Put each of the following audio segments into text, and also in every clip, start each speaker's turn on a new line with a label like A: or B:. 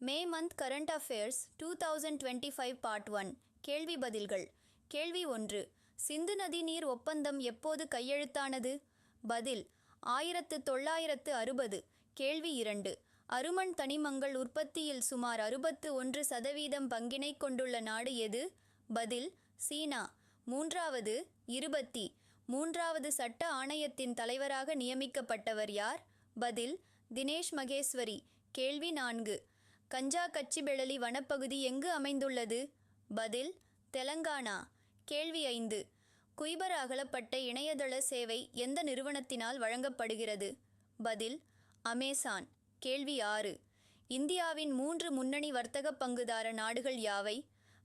A: May month current affairs 2025 part 1 கேள்வி பதில்கள். கேள்வி 1. சிந்து நதி நீர் ஒப்பந்தம் எப்போது கையெழுத்தானது? பதில் 1960. கேள்வி 2. அருமண் தனிமங்கள் உற்பத்தியில் சுமார் 61% பங்கினை கொண்டுள்ள நாடு எது? பதில் சீனா. 3. 23வது சட்ட ஆணையத்தின் தலைவராக நியமிக்கப்பட்டவர் யார்? பதில் தினேஷ் மகேஸ்வரி. கேள்வி 4. கஞ்சா கச்சிபெழலி வனப்பகுதி எங்கு அமைந்துள்ளது? பதில் தெலங்கானா. கேள்வி 5. குய்பர் அகலப்பட்ட இணையதள சேவை எந்த நிறுவனத்தினால் வழங்கப்படுகிறது? பதில் அமேசான். கேள்வி 6. இந்தியாவின் 3 முன்னணி வர்த்தக பங்குதார நாடுகள் யாவை?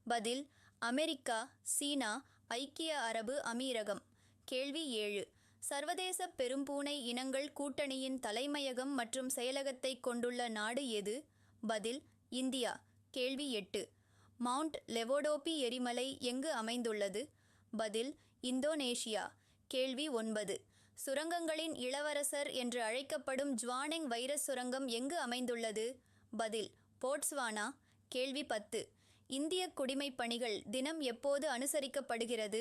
A: பதில் அமெரிக்கா, சீனா, ஐக்கிய அரபு அமீரகம். கேள்வி 7. சர்வதேச பெரும்பூனை இனங்கள் கூட்டணியின் தலைமையகம் மற்றும் செயலகத்தை கொண்டுள்ள நாடு எது? பதில் இந்தியா. கேள்வி 8. மவுண்ட் லெவோடோபி எரிமலை எங்கு அமைந்துள்ளது? பதில் இந்தோனேஷியா. கேள்வி 9. சுரங்கங்களின் இளவரசர் என்று அழைக்கப்படும் ஜுவானெங் வைரஸ் சுரங்கம் எங்கு அமைந்துள்ளது? பதில் போட்ஸ்வானா. கேள்வி 10. இந்திய குடிமைப் பணிகள் தினம் எப்போது அனுசரிக்கப்படுகிறது?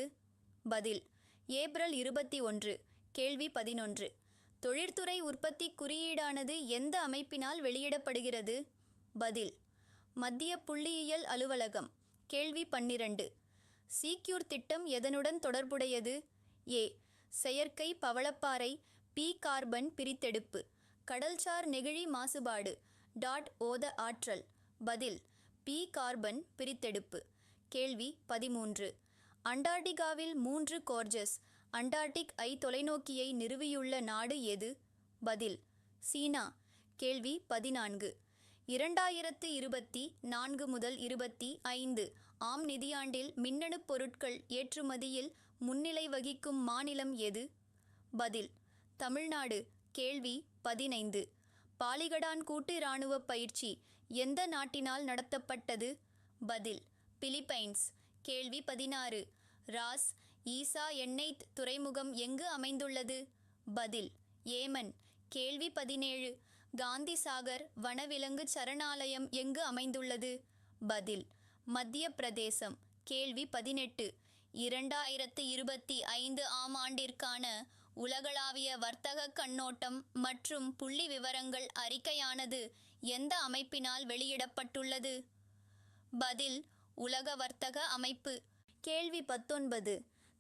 A: பதில் ஏப்ரல் 21. கேள்வி 11. தொழிற்துறை உற்பத்தி குறியீடானது எந்த அமைப்பினால் வெளியிடப்படுகிறது? பதில் மத்திய புள்ளியியல் அலுவலகம். கேள்வி 12. சீக்யூர் திட்டம் எதனுடன் தொடர்புடையது? ஏ. செயற்கை பவளப்பாறை. பி. கார்பன் பிரித்தெடுப்பு. கடல்சார் நெகிழி மாசுபாடு. ஓத ஆற்றல். பதில் பி. கார்பன் பிரித்தெடுப்பு. கேள்வி 13. அண்டார்டிகாவில் 3 கோர்ஜஸ் அண்டார்டிக் ஐ தொலைநோக்கியை நிறுவியுள்ள நாடு எது? பதில் சீனா. கேள்வி 14. 2024 முதல் 25 ஆம் நிதியாண்டில் மின்னணு பொருட்கள் ஏற்றுமதியில் முன்னிலை வகிக்கும் மாநிலம் எது? பதில் தமிழ்நாடு. கேள்வி 15. பாலிகடான் கூட்டு இராணுவ பயிற்சி எந்த நாட்டினால் நடத்தப்பட்டது? பதில் பிலிப்பைன்ஸ். கேள்வி 16. ராஸ் ஈசா எண்ணெய் துறைமுகம் எங்கு அமைந்துள்ளது? பதில் ஏமன். கேள்வி 17. காந்தி சாகர் வனவிலங்கு சரணாலயம் எங்கு அமைந்துள்ளது? பதில் மத்திய பிரதேசம். கேள்வி 18. 2025 ஆம் ஆண்டிற்கான உலகளாவிய வர்த்தக கண்ணோட்டம் மற்றும் புள்ளி விவரங்கள் அறிக்கையானது எந்த அமைப்பினால் வெளியிடப்பட்டுள்ளது? பதில் உலக வர்த்தக அமைப்பு. கேள்வி 19.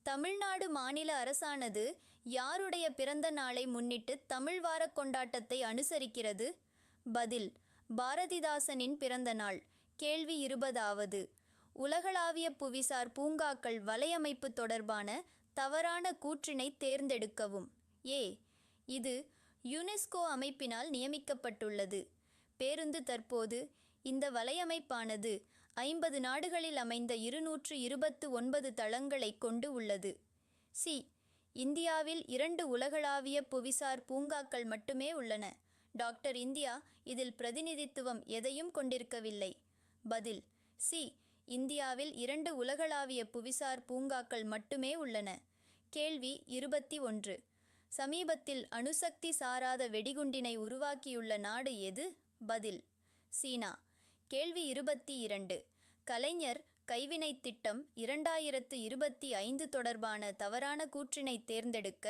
A: தமிழ்நாடு மாநில அரசானது யாருடைய பிறந்த நாளை முன்னிட்டு தமிழ் வார கொண்டாட்டத்தை அனுசரிக்கிறது? பதில் பாரதிதாசனின் பிறந்த நாள். கேள்வி 20. உலகளாவிய புவிசார் பூங்காக்கள் வலையமைப்பு தொடர்பான தவறான கூற்றினை தேர்ந்தெடுக்கவும். ஏ. இது யுனெஸ்கோ அமைப்பினால் நியமிக்கப்பட்டுள்ளது. பேருந்து தற்போது இந்த வலையமைப்பானது 50 நாடுகளில் அமைந்த 229 தளங்களை கொண்டு உள்ளது. சி. இந்தியாவில் 2 உலகளாவிய புவிசார் பூங்காக்கள் மட்டுமே உள்ளன. டாக்டர் இந்தியா இதில் பிரதிநிதித்துவம் எதையும் கொண்டிருக்கவில்லை. பதில் சி. இந்தியாவில் 2 உலகளாவிய புவிசார் பூங்காக்கள் மட்டுமே உள்ளன. கேள்வி 21. சமீபத்தில் அணுசக்தி சாராத வெடிகுண்டினை உருவாக்கியுள்ள நாடு எது? பதில் சீனா. கேள்வி 22. கலைஞர் கைவினை திட்டம் 2025 தொடர்பான தவறான கூற்றினை தேர்ந்தெடுக்க.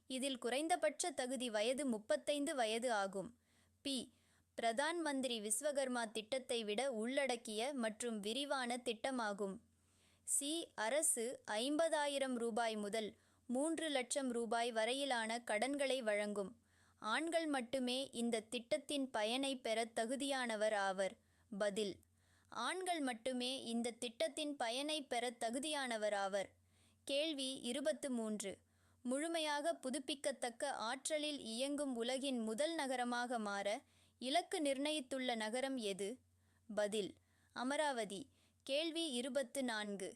A: இதில் குறைந்தபட்ச தகுதி வயது 35 வயது ஆகும். பி. பிரதான் மந்திரி விஸ்வகர்மா திட்டத்தை விட உள்ளடக்கிய மற்றும் விரிவான திட்டமாகும். சி. அரசு 50,000 ரூபாய் முதல் 3 லட்சம் ரூபாய் வரையிலான கடன்களை வழங்கும். ஆண்கள் மட்டுமே இந்த திட்டத்தின் பயனை பெற தகுதியானவர் ஆவர். பதில் ஆண்கள் மட்டுமே இந்த திட்டத்தின் பயனை பெற தகுதியானவர் ஆவர். கேள்வி 23. முழுமையாக புதுப்பிக்கத்தக்க ஆற்றலில் இயங்கும் உலகின் முதல் நகரமாக மாற இலக்கு நிர்ணயித்துள்ள நகரம் எது? பதில் அமராவதி. கேள்வி 24.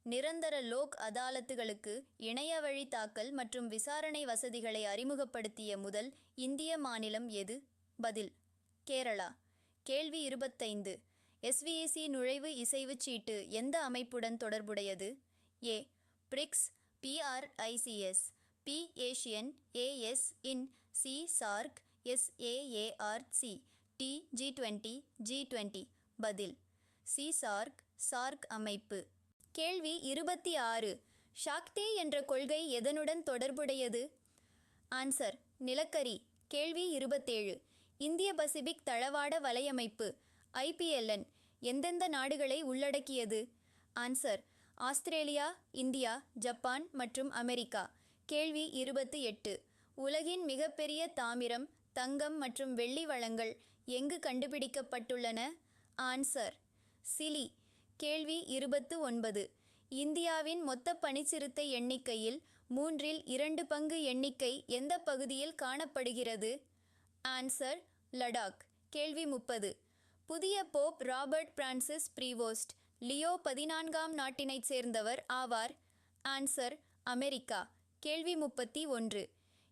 A: நிரந்தர லோக் அதாலத்துகளுக்கு இணையவழி தாக்கல் மற்றும் விசாரணை வசதிகளை அறிமுகப்படுத்திய முதல் இந்திய மாநிலம் எது? பதில் கேரளா. கேள்வி 25. SVEC நுழைவு இசைவுச் சீட்டு எந்த அமைப்புடன் தொடர்புடையது? A. BRICS. PRICS. B. ASEAN. AS. இன். C. SAARC. SAARC. D G20 G20. பதில் சி சார்க் சார்க் அமைப்பு. கேள்வி 26. ஷாக்தே என்ற கொள்கை எதனுடன் தொடர்புடையது? ஆன்சர் நிலக்கரி. கேள்வி 27. இந்திய பசிபிக் தளவாட வலையமைப்பு IPLN எந்தெந்த நாடுகளை உள்ளடக்கியது? ஆன்சர் ஆஸ்திரேலியா, இந்தியா, ஜப்பான் மற்றும் அமெரிக்கா. கேள்வி 28. உலகின் மிகப்பெரிய தாமிரம், தங்கம் மற்றும் வெள்ளி வளங்கள் எங்கு கண்டுபிடிக்கப்பட்டுள்ளன? Answer Chile. கேள்வி 29. இந்தியாவின் மொத்த பனிச்சிறுத்தை எண்ணிக்கையில் 2/3 எண்ணிக்கை எந்த பகுதியில் காணப்படுகிறது? ஆன்சர் லடாக். கேள்வி 30. புதிய போப் ராபர்ட் பிரான்சிஸ் பிரீவோஸ்ட் லியோ 14ஆம் நாட்டினைச் சேர்ந்தவர் ஆவார்? Answer America. கேள்வி 31.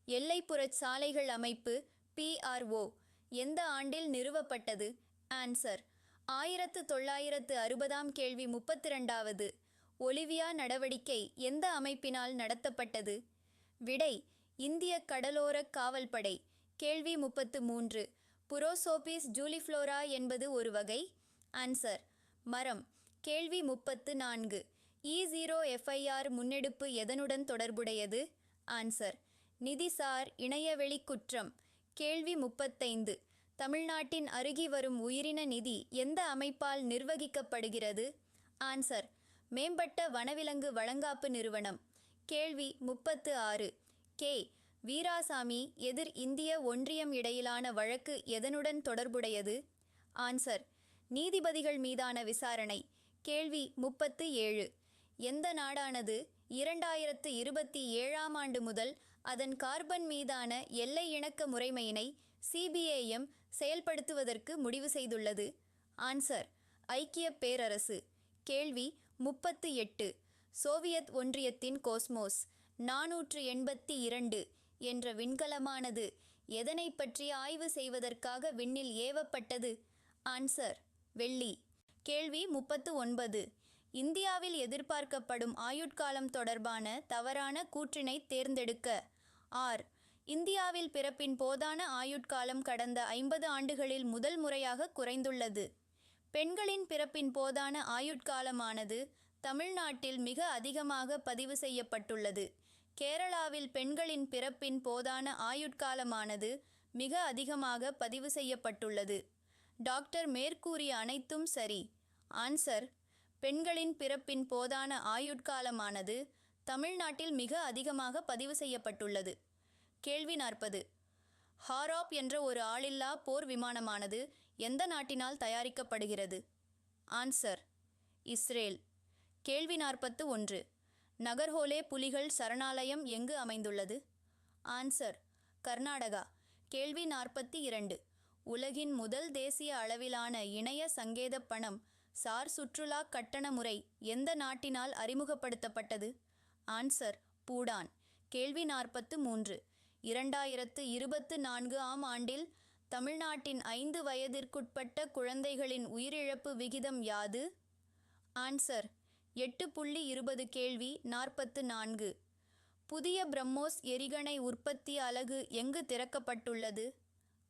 A: எல்லைப்புறச் சாலைகள் அமைப்பு PRO எந்த ஆண்டில் நிறுவப்பட்டது? ஆன்சர் 1960. கேள்வி 32. ஒலிவியா நடவடிக்கை எந்த அமைப்பினால் நடத்தப்பட்டது? விடை இந்திய கடலோர காவல்படை. கேள்வி 33. புரோசோபிஸ் ஜூலிஃப்ளோரா என்பது ஒரு வகை? ஆன்சர் மரம். கேள்வி 34. E0FIR முன்னெடுப்பு எதனுடன் தொடர்புடையது? ஆன்சர் நிதிசார் இணையவெளி குற்றம். கேள்வி 35. தமிழ்நாட்டின் அருகி வரும் உயிரின நிதி எந்த அமைப்பால் நிர்வகிக்கப்படுகிறது? ஆன்சர் மேம்பட்ட வனவிலங்கு வழங்காப்பு நிறுவனம். கேள்வி 36. கே. வீராசாமி எதிர் இந்திய ஒன்றியம் இடையிலான வழக்கு எதனுடன் தொடர்புடையது? ஆன்சர் நீதிபதிகள் மீதான விசாரணை. கேள்வி 37. எந்த நாடானது 2027ஆம் ஆண்டு முதல் அதன் கார்பன் மீதான எல்லை இணக்க முறைமையினை CBAM செயல்படுத்துவதற்கு முடிவு செய்துள்ளது? ஆன்சர் ஐக்கிய பேரரசு. கேள்வி 38. சோவியத் ஒன்றியத்தின் கோஸ்மோஸ் 482 என்ற விண்கலமானது எதனை பற்றி ஆய்வு செய்வதற்காக விண்ணில் ஏவப்பட்டது? ஆன்சர் வெள்ளி. கேள்வி 39. இந்தியாவில் எதிர்பார்க்கப்படும் ஆயுட்காலம் தொடர்பான தவறான கூற்றினை தேர்ந்தெடுக்க. ஆர். இந்தியாவில் பிறப்பின் போதான ஆயுட்காலம் கடந்த 50 ஆண்டுகளில் முதல் முறையாக குறைந்துள்ளது. பெண்களின் பிறப்பின் போதான ஆயுட்காலமானது தமிழ்நாட்டில் மிக அதிகமாக பதிவு செய்யப்பட்டுள்ளது. கேரளாவில் பெண்களின் பிறப்பின் போதான ஆயுட்காலமானது மிக அதிகமாக பதிவு செய்யப்பட்டுள்ளது. டாக்டர் மேற்கூறிய அனைத்தும் சரி. ஆன்சர் பெண்களின் பிறப்பின் போதான ஆயுட்காலமானது தமிழ்நாட்டில் மிக அதிகமாக பதிவு செய்யப்பட்டுள்ளது. கேள்வி 40. ஹாராப் என்ற ஒரு ஆளில்லா போர் விமானமானது எந்த நாட்டினால் தயாரிக்கப்படுகிறது? Answer Israel. கேள்வி 41. நகர்ஹோலே புலிகள் சரணாலயம் எங்கு அமைந்துள்ளது? ஆன்சர் கர்நாடகா. கேள்வி 42. உலகின் முதல் தேசிய அளவிலான இணைய சங்கேத பணம் சார் சுற்றுலா கட்டண முறை எந்த நாட்டினால் அறிமுகப்படுத்தப்பட்டது? ஆன்சர் பூடான். கேள்வி 43. 2024ஆம் ஆண்டில் தமிழ்நாட்டின் 5 வயதிற்குட்பட்ட குழந்தைகளின் உயிரிழப்பு விகிதம் யாது? ஆன்சர் 8.20. கேள்வி 44. புதிய பிரம்மோஸ் எரிகணை உற்பத்தி அலகு எங்கு திறக்கப்பட்டுள்ளது?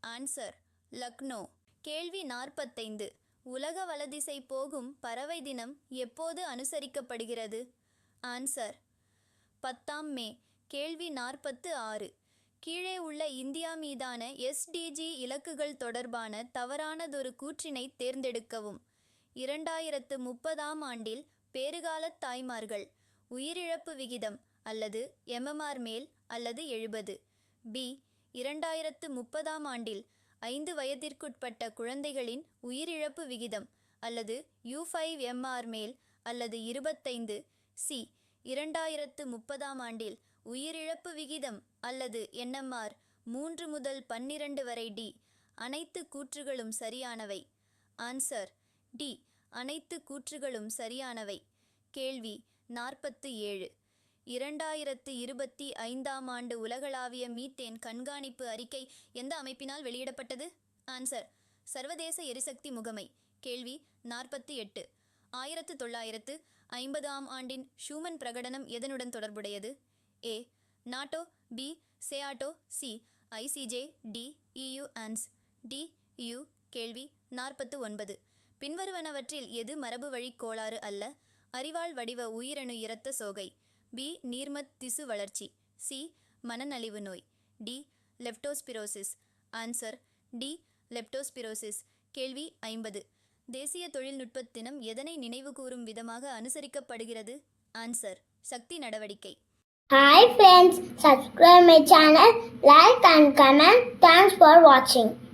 A: ஆன்சர் லக்னோ. கேள்வி 45. உலக வலதிசை போகும் பறவை தினம் எப்போது அனுசரிக்கப்படுகிறது? ஆன்சர் 10ஆம் மே. கேள்வி 46. கீழே உள்ள இந்தியா மீதான SDG இலக்குகள் தொடர்பான தவறானதொரு கூற்றினை தேர்ந்தெடுக்கவும். 2030ஆம் ஆண்டில் பேறுகாலத் தாய்மார்கள் உயிரிழப்பு விகிதம் அல்லது MMR மேல் அல்லது 70. பி. 2030ஆம் ஆண்டில் 5 வயதிற்குட்பட்ட குழந்தைகளின் உயிரிழப்பு விகிதம் அல்லது U5MR மேல் அல்லது 25. சி. 2030ஆம் ஆண்டில் உயிரிழப்பு விகிதம் அல்லது NMR 3 முதல் 12 வரை. டி. அனைத்து கூற்றுகளும் சரியானவை. Answer D. அனைத்து கூற்றுகளும் சரியானவை. கேள்வி 47. 2025ஆம் ஆண்டு உலகளாவிய மீத்தேன் கண்காணிப்பு அறிக்கை எந்த அமைப்பினால் வெளியிடப்பட்டது? ஆன்சர் சர்வதேச எரிசக்தி முகமை. கேள்வி 48. 1950ஆம் ஆண்டின் ஷூமன் பிரகடனம் எதனுடன் தொடர்புடையது? A. NATO. B. SEATO. C. ICJ. D. EU ANS. D. கேள்வி 49. பின்வருவனவற்றில் எது மரபு வழி கோளாறு அல்ல? அறிவாள் வடிவ உயிரணு இரத்த சோகை. பி. நீர்மத் திசு வளர்ச்சி. சி. மனநலிவு நோய். D. Leptospirosis. Answer D. Leptospirosis. கேள்வி 50. தேசிய தொழில்நுட்ப தினம் எதனை நினைவு கூறும் விதமாக அனுசரிக்கப்படுகிறது? ஆன்சர் சக்தி நடவடிக்கை.
B: Hi friends, subscribe my channel, like and comment. Thanks for watching.